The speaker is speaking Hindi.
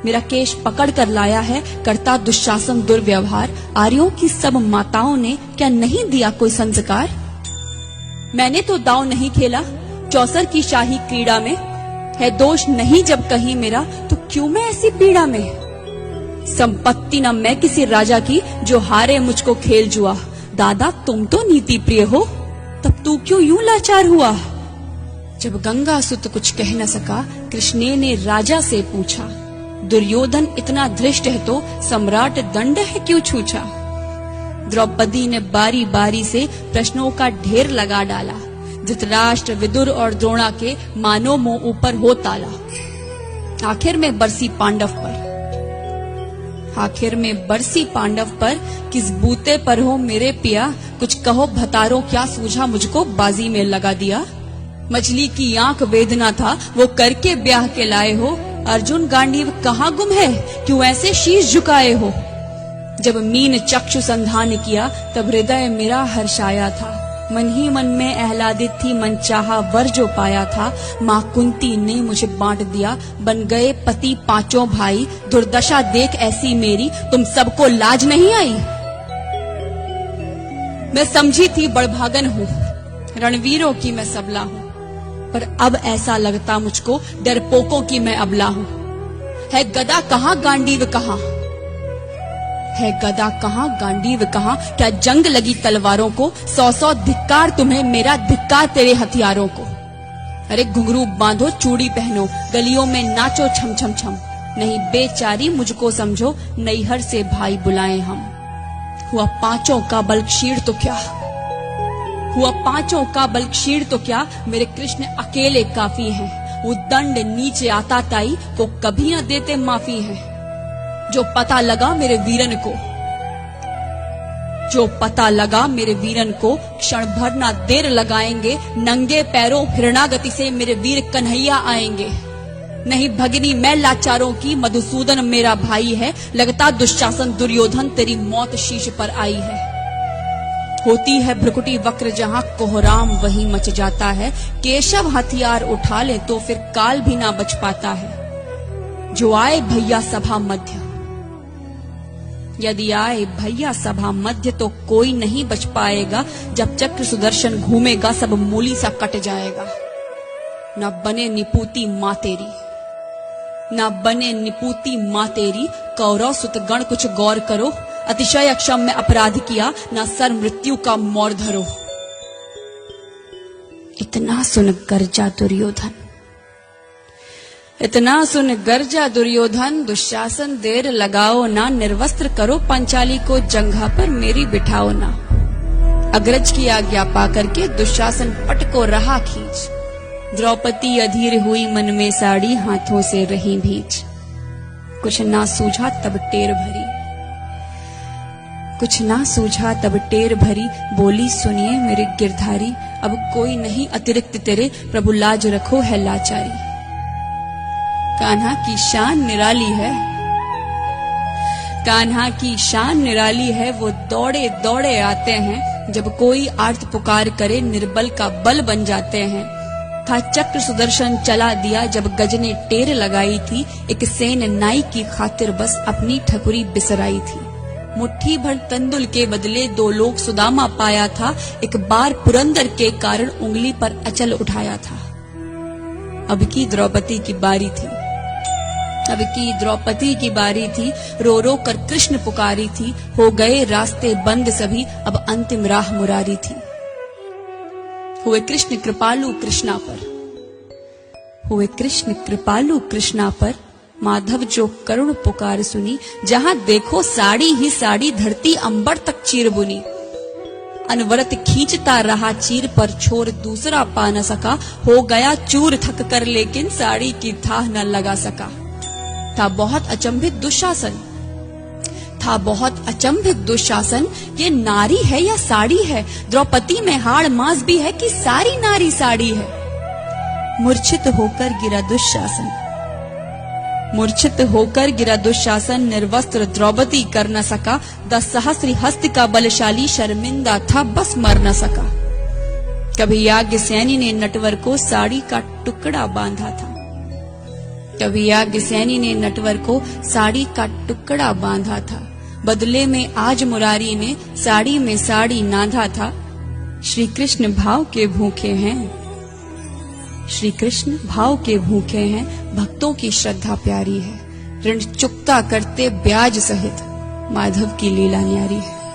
मेरा केश पकड़ कर लाया है, करता दुशासन दुर्व्यवहार। आर्यों की सब माताओं ने क्या नहीं दिया कोई संस्कार? मैंने तो दांव नहीं खेला चौसर की शाही क्रीड़ा में, है दोष नहीं जब कहीं मेरा, तो क्यों मैं ऐसी पीड़ा में? संपत्ति न मैं किसी राजा की, जो हारे मुझको खेल जुआ। दादा तुम तो नीति प्रिय हो, तब तू क्यों यूं लाचार हुआ? जब गंगा सुत कुछ कह न सका, कृष्ण ने राजा से पूछा। दुर्योधन इतना धृष्ट है तो सम्राट दंड है क्यों छूछा? द्रौपदी ने बारी बारी से प्रश्नों का ढेर लगा डाला। धृतराष्ट्र, विदुर और द्रोणा के मानो मुंह ऊपर हो ताला। आखिर में बरसी पांडव पर, किस बूते पर हो मेरे पिया? कुछ कहो भतारो क्या सूझा मुझको, बाजी में लगा दिया। मछली की आंख वेदना था, वो करके ब्याह के लाए हो। अर्जुन गांडीव कहाँ गुम है, क्यों ऐसे शीश झुकाए हो? जब मीन चक्षु संधान किया, तब हृदय मेरा हर्षाया था। मन ही मन में आह्लादित थी, मन चाहा वर जो पाया था। माँ कुंती ने मुझे बांट दिया, बन गए पति पांचों भाई। दुर्दशा देख ऐसी मेरी, तुम सबको लाज नहीं आई? मैं समझी थी बड़भागन हूँ, रणवीरों की मैं सबला हूँ, पर अब ऐसा लगता मुझको डरपोकों की मैं अबला हूँ। है गदा कहाँ गांडीव कहाँ, है गदा कहाँ गांडीव कहाँ? क्या जंग लगी तलवारों को? 100 धिक्कार तुम्हें, मेरा धिक्कार तेरे हथियारों को। अरे घुंघरू बांधो, चूड़ी पहनो, गलियों में नाचो छम छम छम। नहीं बेचारी मुझको समझो, नैहर से भाई बुलाएं हम। हुआ पांचों का बल क्षीण तो क्या, हुआ पांचों का बल क्षीण तो क्या, मेरे कृष्ण अकेले काफी हैं। वो दंड नीचे आता ताई को कभी न देते माफी है। जो पता लगा मेरे वीरन को, जो पता लगा मेरे वीरन को, क्षण भर ना देर लगाएंगे। नंगे पैरों हिरणागति से मेरे वीर कन्हैया आएंगे। नहीं भगिनी मैं लाचारों की, मधुसूदन मेरा भाई है। लगता दुशासन दुर्योधन, तेरी मौत शीश पर आई है। होती है भ्रुकुटी वक्र जहां, कोहराम वहीं मच जाता है। केशव हथियार उठा ले तो फिर काल भी ना बच पाता है। जो आए भैया सभा मध्य, यदि आए भैया सभा मध्य, तो कोई नहीं बच पाएगा। जब चक्र सुदर्शन घूमेगा, सब मूली सा कट जाएगा। न बने निपूती माँ तेरी, न बने निपूती माँ तेरी। कौरव सुतगण कुछ गौर करो, अतिशय अक्षम्य अपराध किया, न सर मृत्यु का मोर धरो। इतना सुन गर्जा दुर्योधन, इतना सुन गर्जा दुर्योधन। दुशासन देर लगाओ ना, निर्वस्त्र करो पंचाली को, जंघा पर मेरी बिठाओ ना। अग्रज की आज्ञा पाकर के दुशासन पट को रहा खींच। द्रौपदी अधीर हुई मन में साड़ी, हाथों से रही भींच। कुछ ना सूझा तब टेर भरी, कुछ ना सूझा तब टेर भरी। बोली सुनिए मेरे गिरधारी, अब कोई नहीं अतिरिक्त तेरे, प्रभु लाज रखो है लाचारी। कान्हा की शान निराली है, कान्हा की शान निराली है। वो दौड़े दौड़े आते हैं, जब कोई आर्त पुकार करे, निर्बल का बल बन जाते हैं। था चक्र सुदर्शन चला दिया, जब गज ने टेर लगाई थी। एक सेन नाई की खातिर बस अपनी ठकुरी बिसराई थी। मुट्ठी भर तंदुल के बदले 2 लोग सुदामा पाया था। एक बार पुरंदर के कारण उंगली पर अचल उठाया था। अब की द्रौपदी की बारी थी, अब की द्रौपदी की बारी थी। रो रो कर कृष्ण पुकारी थी। हो गए रास्ते बंद सभी, अब अंतिम राह मुरारी थी। हुए कृष्ण कृपालु कृष्णा पर, हुए कृष्ण कृपालु कृष्णा पर। माधव जो करुण पुकार सुनी, जहां देखो साड़ी ही साड़ी, धरती अंबर तक चीर बुनी। अनवरत खींचता रहा चीर पर, छोर दूसरा पा न सका। हो गया चूर थक कर, लेकिन साड़ी की थाह न लगा सका। था बहुत अचंभित दुशासन, था बहुत अचंभित दुशासन। ये नारी है या साड़ी है? द्रौपदी में हाड़ मांस भी है कि सारी नारी साड़ी है? मूर्छित होकर गिरा दुशासन, मूर्छित होकर गिरा दुशासन। निर्वस्त्र द्रौपदी कर न सका। 10 सहस्त्र हस्त का बलशाली, शर्मिंदा था बस मर न सका। कभी याज्ञसेनी ने नटवर को साड़ी का टुकड़ा बांधा था। तभी याज्ञसेनी ने नटवर को साड़ी का टुकड़ा बांधा था। बदले में आज मुरारी ने साड़ी में साड़ी नाधा था। श्री कृष्ण भाव के भूखे हैं, श्री कृष्ण भाव के भूखे हैं, भक्तों की श्रद्धा प्यारी है। ऋण चुकता करते ब्याज सहित, माधव की लीला न्यारी है।